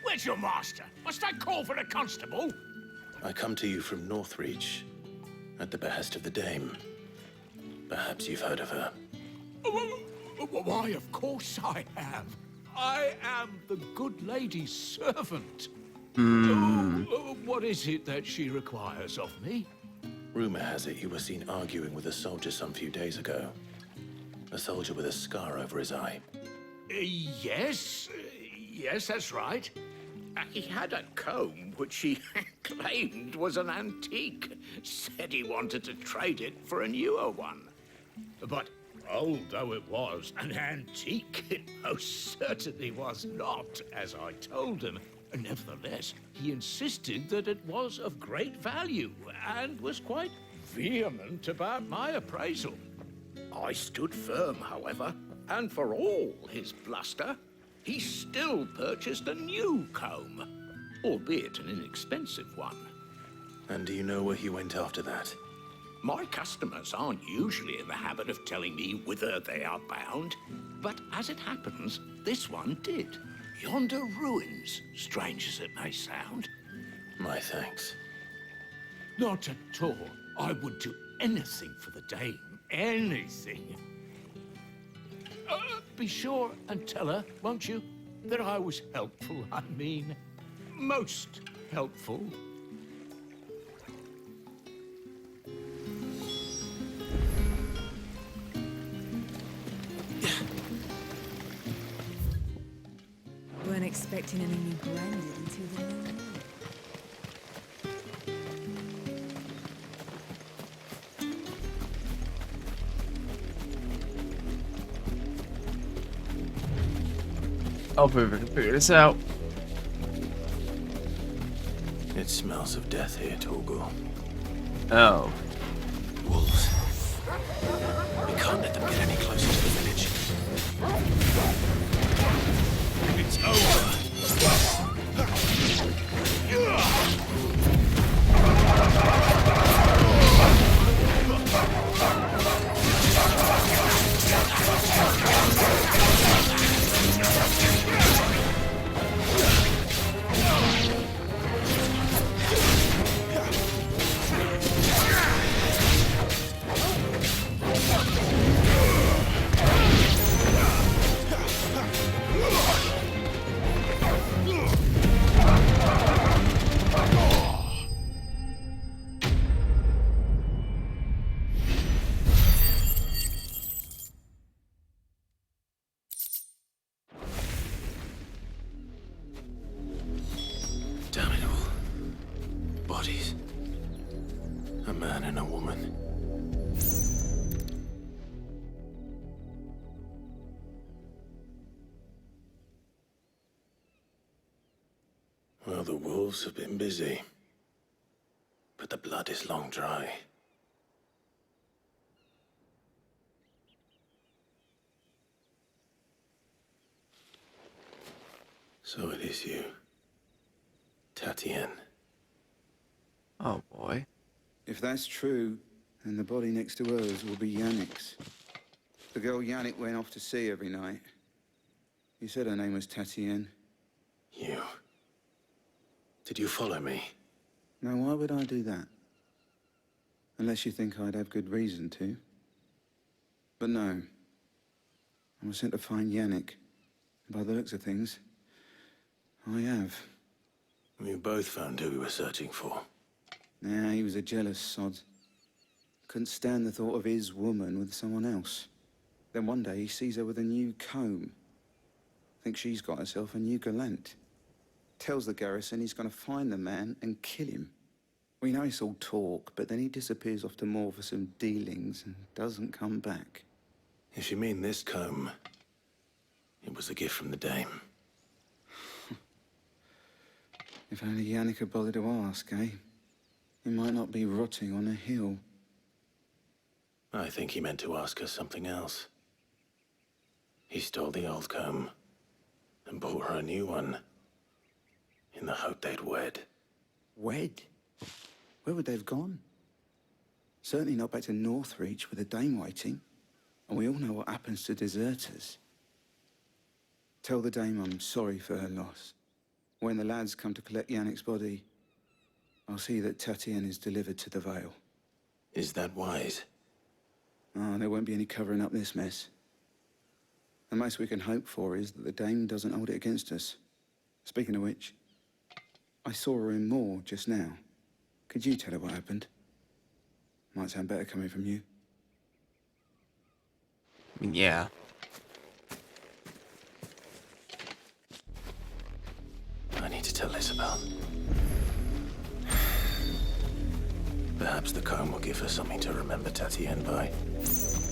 Where's your master? Must I call for a constable? I come to you from Northreach, at the behest of the dame. Perhaps you've heard of her. Why, of course I have. I am the good lady's servant. What is it that she requires of me? Rumor has it you were seen arguing with a soldier some few days ago. A soldier with a scar over his eye. Yes, that's right. He had a comb which he claimed was an antique. Said he wanted to trade it for a newer one. But Old though it was, an antique it most certainly was not, as I told him. Nevertheless, he insisted that it was of great value, and was quite vehement about my appraisal. I stood firm, however, and for all his bluster, he still purchased a new comb, albeit an inexpensive one. And do you know where he went after that? My customers aren't usually in the habit of telling me whither they are bound, but as it happens, this one did. Yonder ruins, strange as it may sound. My thanks. Not at all. I would do anything for the dame. Anything. Be sure and tell her, won't you, that I was helpful. I mean, most helpful. Weren't expecting any new branded until the new year. Hopefully we can figure this out. It smells of death here, Torgal. Oh. Wolves. We can't let them get any closer to the village. It's over. Damn it all. Bodies. A man and a woman. Well, the wolves have been busy. But the blood is long dry. So it is you. Tatienne. Oh boy. If that's true, then the body next to hers will be Yannick's. The girl Yannick went off to see every night. You said her name was Tatienne. You. Did you follow me? Now, why would I do that? Unless you think I'd have good reason to. But no. I was sent to find Yannick. By the looks of things, I have. We both found who we were searching for. Nah, he was a jealous sod. Couldn't stand the thought of his woman with someone else. Then one day he sees her with a new comb. Thinks she's got herself a new gallant. Tells the garrison he's gonna find the man and kill him. We know it's all talk, but then he disappears off to Moor for some dealings and doesn't come back. If you mean this comb, it was a gift from the dame. If only Yannick had bothered to ask, eh? He might not be rotting on a hill. I think he meant to ask us something else. He stole the old comb and bought her a new one in the hope they'd wed. Wed? Where would they have gone? Certainly not back to Northreach with a dame waiting. And we all know what happens to deserters. Tell the dame I'm sorry for her loss. When the lads come to collect Yannick's body, I'll see that Tatienne is delivered to the Vale. Is that wise? Oh, there won't be any covering up this mess. The most we can hope for is that the dame doesn't hold it against us. Speaking of which, I saw her in Moor just now. Could you tell her what happened? Might sound better coming from you. I mean, yeah. I need to tell Isabel. Perhaps the comb will give her something to remember Tatienne by.